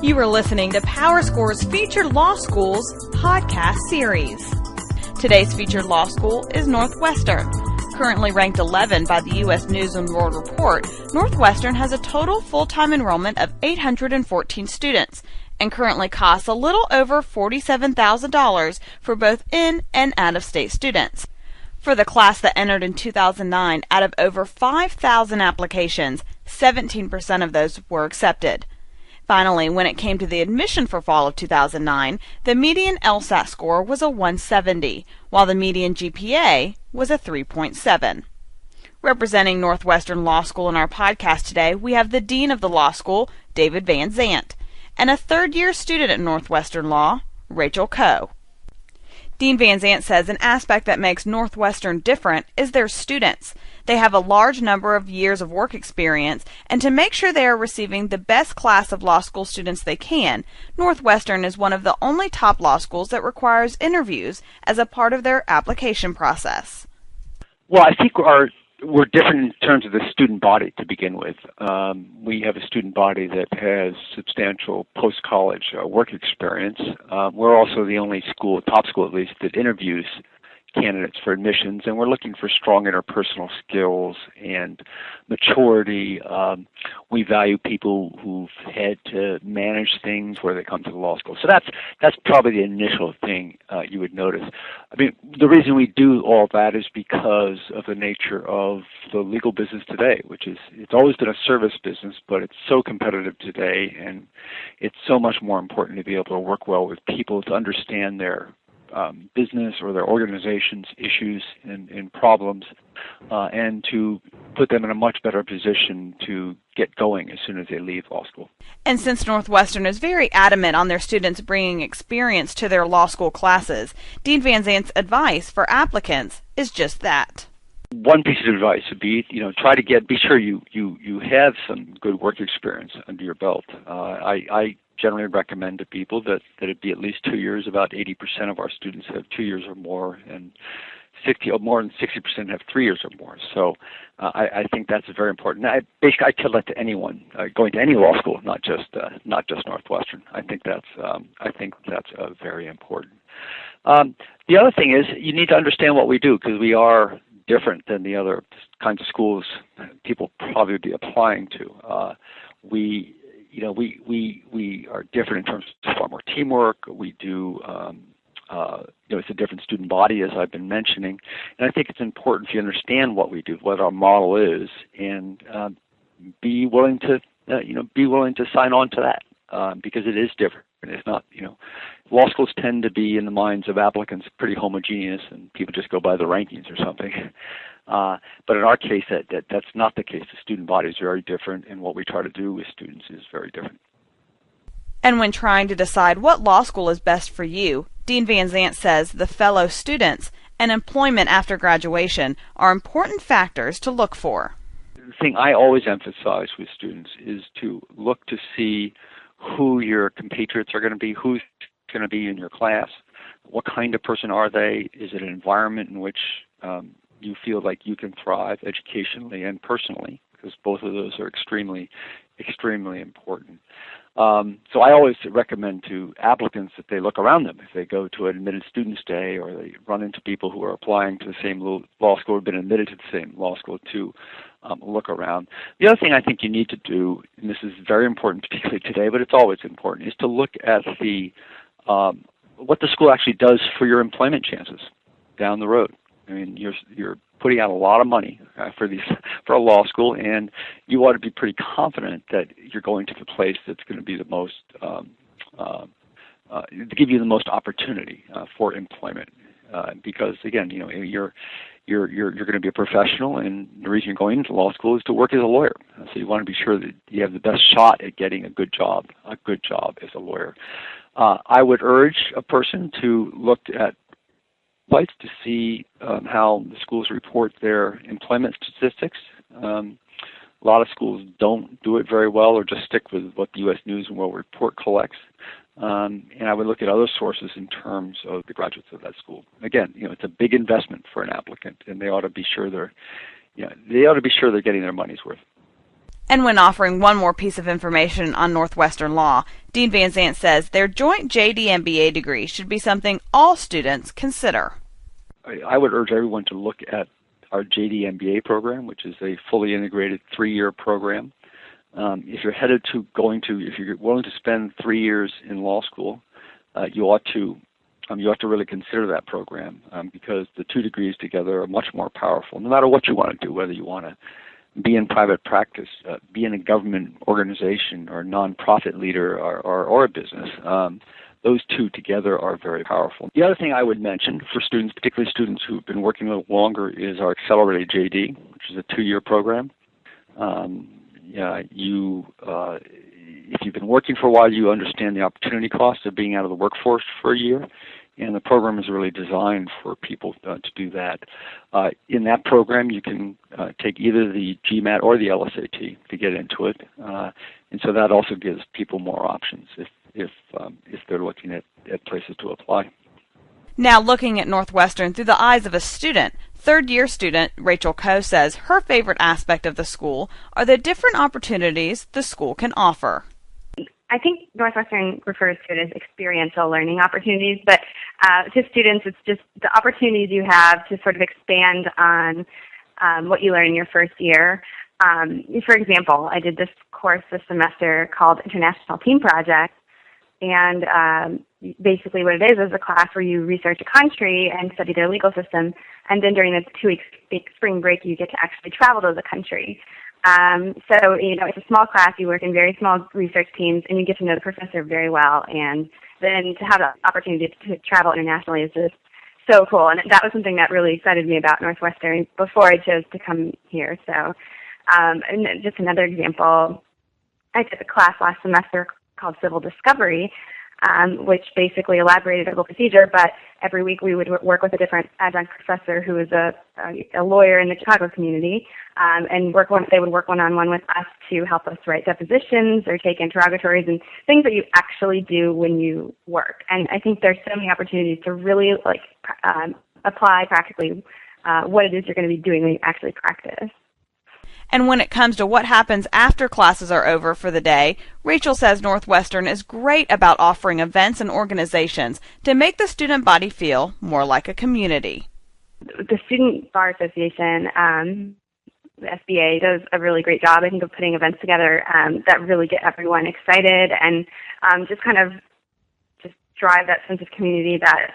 You are listening to PowerScore's Featured Law Schools podcast series. Today's featured law school is Northwestern. Currently ranked 11 by the U.S. News & World Report, Northwestern has a total full-time enrollment of 814 students and currently costs a little over $47,000 for both in- and out-of-state students. For the class that entered in 2009, out of over 5,000 applications, 17% of those were accepted. Finally, when it came to the admission for fall of 2009, the median LSAT score was a 170, while the median GPA was a 3.7. Representing Northwestern Law School in our podcast today, we have the Dean of the Law School, David Van Zandt, and a third-year student at Northwestern Law, Rachel Coe. Dean Van Zandt says an aspect that makes Northwestern different is their students. They have a large number of years of work experience, and to make sure they are receiving the best class of law school students they can, Northwestern is one of the only top law schools that requires interviews as a part of their application process. Well, I think we're different in terms of the student body to begin with. We have a student body that has substantial post-college work experience. We're also the only school, top school at least, that interviews candidates for admissions, and we're looking for strong interpersonal skills and maturity. We value people who've had to manage things where they come to the law school. So that's probably the initial thing you would notice. I mean, the reason we do all that is because of the nature of the legal business today, which is it's always been a service business, but it's so competitive today, and it's so much more important to be able to work well with people, to understand their business or their organization's issues and problems, and to put them in a much better position to get going as soon as they leave law school. And since Northwestern is very adamant on their students bringing experience to their law school classes, Dean Van Zandt's advice for applicants is just that. One piece of advice would be, try to be sure you have some good work experience under your belt. I generally recommend to people that it be at least 2 years. About 80% of our students have 2 years or more, and more than 60% have 3 years or more. So I think that's very important. I tell that to anyone going to any law school, not just Northwestern. I think that's very important. The other thing is you need to understand what we do, because we are different than the other kinds of schools people probably would be applying to. We are different in terms of far more teamwork. We do, it's a different student body, as I've been mentioning, and I think it's important if you understand what we do, what our model is, and be willing to sign on to that, because it is different. It's not, law schools tend to be, in the minds of applicants, pretty homogeneous, and people just go by the rankings or something. But in our case, that's not the case. The student body is very different, and what we try to do with students is very different. And when trying to decide what law school is best for you, Dean Van Zandt says the fellow students and employment after graduation are important factors to look for. The thing I always emphasize with students is to look to see who your compatriots are going to be, who's going to be in your class, what kind of person are they, is it an environment in which you feel like you can thrive educationally and personally, because both of those are extremely, extremely important. So I always recommend to applicants that they look around them. If they go to an admitted students day, or they run into people who are applying to the same law school or have been admitted to the same law school, to look around. The other thing I think you need to do, and this is very important particularly today, but it's always important, is to look at what the school actually does for your employment chances down the road. I mean, you're putting out a lot of money for a law school, and you ought to be pretty confident that you're going to the place that's going to be the most to give you the most opportunity for employment. Because again, you're going to be a professional, and the reason you're going into law school is to work as a lawyer. So you want to be sure that you have the best shot at getting a good job as a lawyer. I would urge a person to look at sites to see how the schools report their employment statistics. A lot of schools don't do it very well, or just stick with what the U.S. News and World Report collects. And I would look at other sources in terms of the graduates of that school. Again, it's a big investment for an applicant, and they ought to be sure they're getting their money's worth. And when offering one more piece of information on Northwestern law, Dean Van Zandt says their joint Jd Mba degree should be something all students consider. I would urge everyone to look at our Jd Mba program, which is a fully integrated 3-year program. If you're if you're willing to spend 3 years in law school, you ought to really consider that program because the 2 degrees together are much more powerful. No matter what you want to do, whether you want to be in private practice, be in a government organization or a nonprofit leader or a business, those 2 together are very powerful. The other thing I would mention for students, particularly students who've been working a little longer, is our Accelerated JD, which is a 2-year program. If you've been working for a while, you understand the opportunity cost of being out of the workforce for a year, and the program is really designed for people to do that. In that program, you can take either the GMAT or the LSAT to get into it, and so that also gives people more options if they're looking at places to apply. Now, looking at Northwestern through the eyes of a student, third-year student Rachel Coe says her favorite aspect of the school are the different opportunities the school can offer. I think Northwestern refers to it as experiential learning opportunities, but to students, it's just the opportunities you have to sort of expand on what you learn in your first year. For example, I did this course this semester called International Team Project, and basically what it is a class where you research a country and study their legal system, and then during the 2 week spring break, you get to actually travel to the country. So, it's a small class, you work in very small research teams, and you get to know the professor very well, and then to have the opportunity to travel internationally is just so cool, and that was something that really excited me about Northwestern before I chose to come here. So, and just another example, I took a class last semester called Civil Discovery, which basically elaborated a legal procedure, but every week we would work with a different adjunct professor who is a lawyer in the Chicago community, and they would work one-on-one with us to help us write depositions or take interrogatories and things that you actually do when you work. And I think there's so many opportunities to really apply practically what it is you're going to be doing when you actually practice. And when it comes to what happens after classes are over for the day, Rachel says Northwestern is great about offering events and organizations to make the student body feel more like a community. The Student Bar Association, the SBA, does a really great job, I think, of putting events together that really get everyone excited and just drive that sense of community that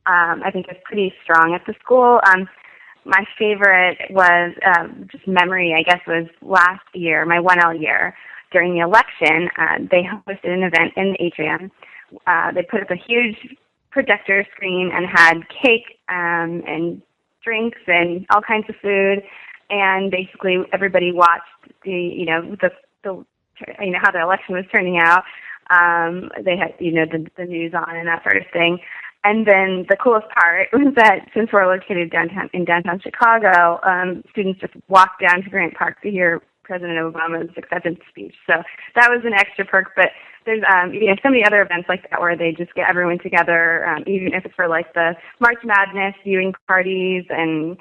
I think is pretty strong at the school. My favorite was just memory, I guess, was last year, my 1L year. During the election, they hosted an event in the atrium. They put up a huge projector screen and had cake and drinks and all kinds of food. And basically, everybody watched how the election was turning out. They had the news on and that sort of thing. And then the coolest part was that since we're located in downtown Chicago, students just walked down to Grant Park to hear President Obama's acceptance speech. So that was an extra perk. But there's so many other events like that where they just get everyone together, even if it's for like the March Madness viewing parties and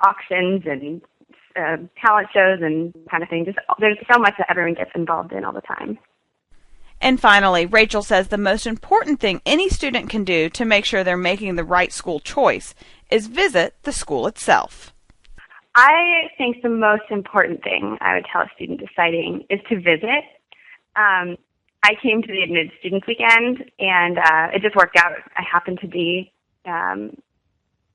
auctions and talent shows and kind of thing. Just there's so much that everyone gets involved in all the time. And finally, Rachel says the most important thing any student can do to make sure they're making the right school choice is visit the school itself. I think the most important thing I would tell a student deciding is to visit. I came to the Admitted Students Weekend, and it just worked out. I happened to be, in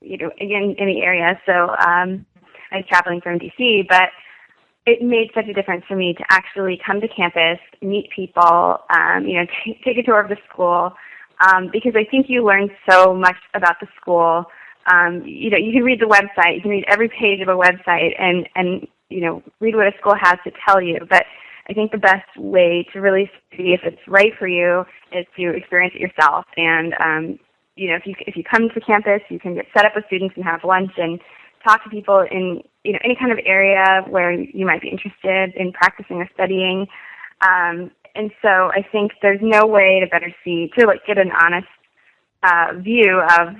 the area, so I was traveling from D.C., but it made such a difference for me to actually come to campus, meet people, take a tour of the school, because I think you learn so much about the school. You can read the website, you can read every page of a website, and read what a school has to tell you. But I think the best way to really see if it's right for you is to experience it yourself. And if you come to campus, you can get set up with students and have lunch and talk to people in any kind of area where you might be interested in practicing or studying. And so I think there's no way to better get an honest view of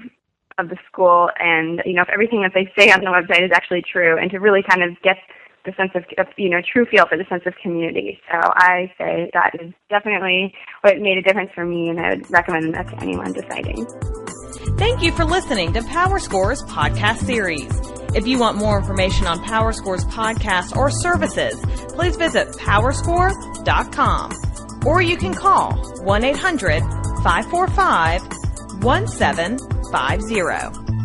the school, and if everything that they say on the website is actually true, and to really kind of get the sense of true feel for the sense of community. So I say that is definitely what made a difference for me, and I would recommend that to anyone deciding. Thank you for listening to PowerScore's podcast series. If you want more information on PowerScore's podcast or services, please visit PowerScore.com, or you can call 1-800-545-1750.